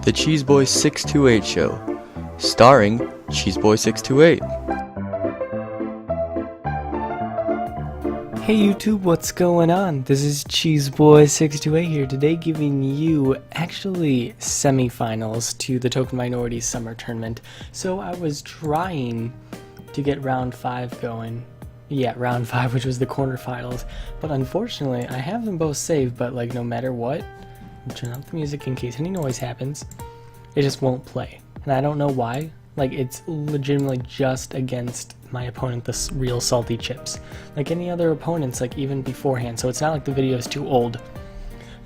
The Cheeseboy628 Show, starring Cheeseboy628. Hey YouTube, what's going on? This is Cheeseboy628 here today, giving you actually semifinals to the TokenMinorities summer tournament. So I was trying to get round 5 going. Yeah, round 5, which was the quarterfinals. But unfortunately, I have them both saved, but like no matter what, turn off the music in case any noise happens, it just won't play. And I don't know why. Like, it's legitimately just against my opponent, the real salty chips. Like any other opponents, like even beforehand, so it's not like the video is too old.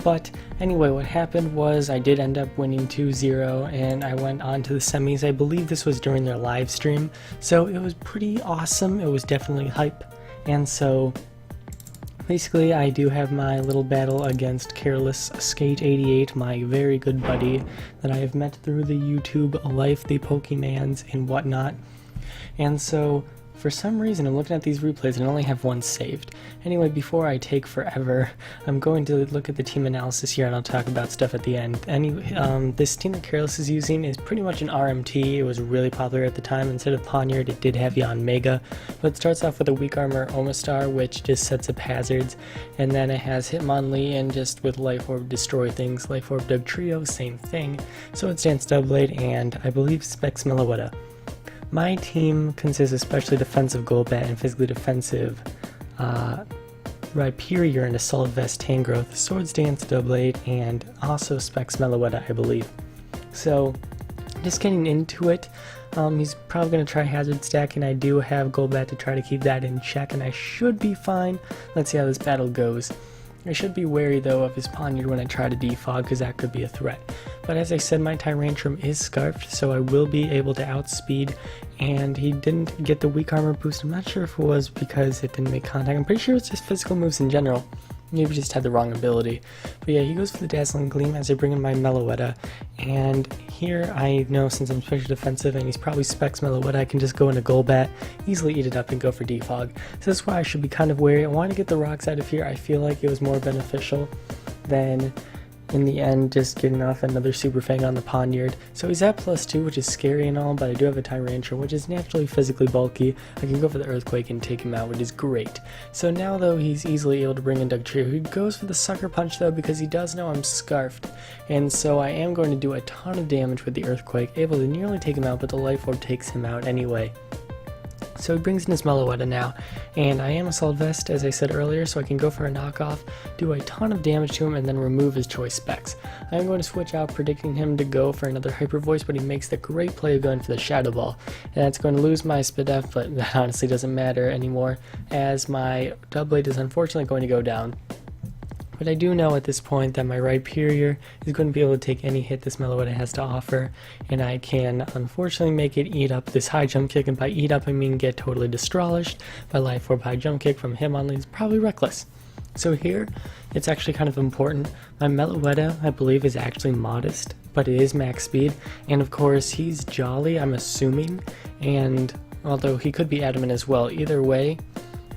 But anyway, what happened was I did end up winning 2-0, and I went on to the semis. I believe this was during their live stream, so it was pretty awesome. It was definitely hype. And so basically, I do have my little battle against CarelessSkate88, my very good buddy that I have met through the YouTube life, the Pokemans and whatnot. And so, for some reason, I'm looking at these replays and I only have one saved. Anyway, before I take forever, I'm going to look at the team analysis here and I'll talk about stuff at the end. This team that Careless is using is pretty much an RMT. It was really popular at the time. Instead of Poniard, it did have you on Mega. But it starts off with a weak armor Omastar, which just sets up hazards. And then it has Hitmonlee, and just with Life Orb destroy things. Life Orb Dugtrio, same thing. So it's Dance Doublade, and I believe Specs Meloetta. My team consists especially defensive Golbat and physically defensive Rhyperior and Assault Vest Tangrowth, Swords Dance Doublade, and also Specs Meloetta, I believe. So, just getting into it, he's probably going to try Hazard Stack, and I do have Golbat to try to keep that in check, and I should be fine. Let's see how this battle goes. I should be wary though of his Poniard when I try to defog, because that could be a threat. But as I said, my Tyrantrum is scarfed, so I will be able to outspeed, and he didn't get the weak armor boost. I'm not sure if it was because it didn't make contact. I'm pretty sure it's just physical moves in general. Maybe just had the wrong ability. But yeah, he goes for the Dazzling Gleam as I bring in my Meloetta. And here I know, since I'm special defensive and he's probably Specs Meloetta, I can just go into Golbat, easily eat it up, and go for defog. So that's why I should be kind of wary. I want to get the rocks out of here. I feel like it was more beneficial than, in the end, just getting off another Super Fang on the Poniard. So he's at +2, which is scary and all, but I do have a Tyrantrum, which is naturally physically bulky. I can go for the Earthquake and take him out, which is great. So now, though, he's easily able to bring in Dugtrio. He goes for the Sucker Punch, though, because he does know I'm scarfed. And so I am going to do a ton of damage with the Earthquake, able to nearly take him out, but the Life Orb takes him out anyway. So he brings in his Meloetta now, and I am Assault Vest, as I said earlier, so I can go for a knockoff, do a ton of damage to him, and then remove his choice specs. I am going to switch out, predicting him to go for another Hyper Voice, but he makes the great play of going for the Shadow Ball. And that's going to lose my Spadef, but that honestly doesn't matter anymore, as my Doublade is unfortunately going to go down. But I do know at this point that my Rhyperior is going to be able to take any hit this Meloetta has to offer, and I can unfortunately make it eat up this high jump kick, and by eat up I mean get totally destrollished by Life Orb high jump kick from Hitmonlee. It's probably reckless. So here, it's actually kind of important. My Meloetta, I believe, is actually modest, but it is max speed, and of course he's jolly, I'm assuming, and although he could be adamant as well, either way,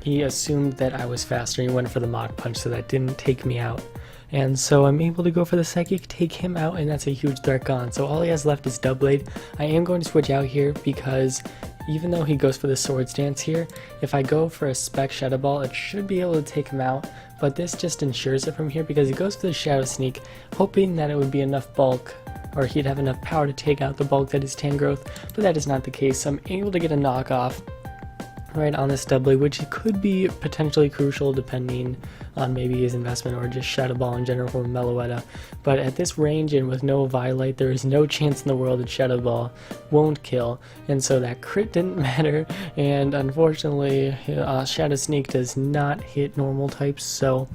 he assumed that I was faster and he went for the Mach Punch, so that didn't take me out. And so I'm able to go for the Psychic, take him out, and that's a huge threat gone. So all he has left is Doublade. I am going to switch out here because even though he goes for the Swords Dance here, if I go for a Spec Shadow Ball, it should be able to take him out. But this just ensures it from here because he goes for the Shadow Sneak, hoping that it would be enough bulk, or he'd have enough power to take out the bulk that is Tangrowth, but that is not the case. So I'm able to get a knockoff right on this Doublade, which could be potentially crucial depending on maybe his investment or just Shadow Ball in general for Meloetta. But at this range and with no Violite, there is no chance in the world that Shadow Ball won't kill, and so that crit didn't matter, and unfortunately Shadow Sneak does not hit normal types, so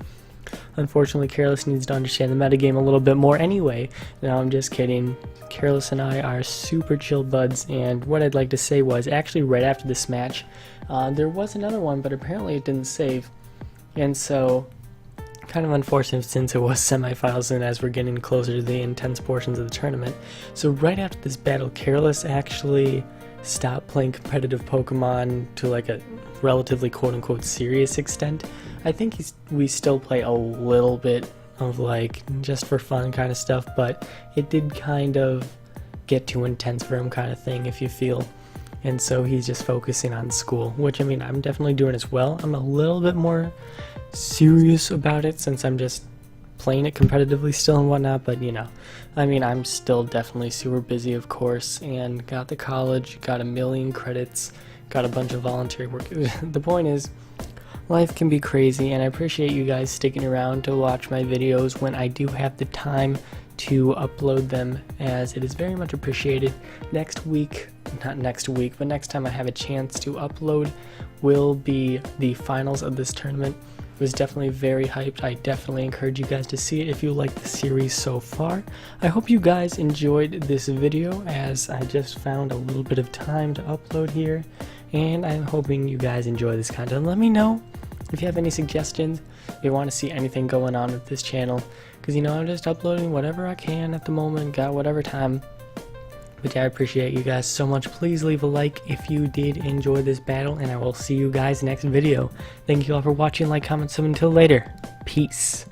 unfortunately Careless needs to understand the metagame a little bit more anyway. No, I'm just kidding. Careless and I are super chill buds, and what I'd like to say was, actually right after this match, there was another one, but apparently it didn't save, and so kind of unfortunate since it was semifinals and as we're getting closer to the intense portions of the tournament. So right after this battle, Careless actually stopped playing competitive Pokemon to like a relatively quote-unquote serious extent. I think we still play a little bit of like just for fun kind of stuff, but it did kind of get too intense for him kind of thing, if you feel. And so he's just focusing on school, which I mean, I'm definitely doing as well. I'm a little bit more serious about it since I'm just playing it competitively still and whatnot, but you know, I mean, I'm still definitely super busy, of course, and got the college, got 1,000,000 credits, got a bunch of voluntary work. The point is, life can be crazy, and I appreciate you guys sticking around to watch my videos when I do have the time to upload them, as it is very much appreciated. Next week, not next week, but next time I have a chance to upload will be the finals of this tournament. It was definitely very hyped. I definitely encourage you guys to see it if you like the series so far. I hope you guys enjoyed this video, as I just found a little bit of time to upload here, and I'm hoping you guys enjoy this content. Let me know if you have any suggestions, if you want to see anything going on with this channel, because you know, I'm just uploading whatever I can at the moment, got whatever time. But yeah, I appreciate you guys so much. Please leave a like if you did enjoy this battle, and I will see you guys next video. Thank you all for watching, like, comment, sub. Until later, peace.